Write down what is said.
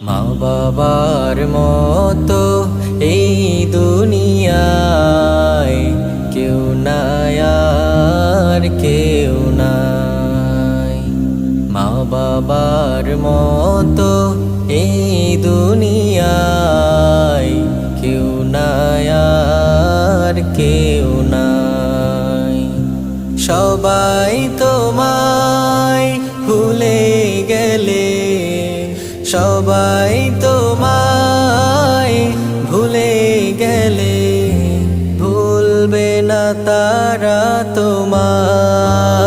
মা বাবার মতো এই দুনিয়ায় কেউ নাই আর কেউ নাই। মা বাবার মতো এই দুনিয়ায় কেউ নাই আর কেউ নাই। সবাই তোমায় ভুলে গেলে, সবাই তোমায় ভুলে গেলে, ভুলবে না তারা তোমায়।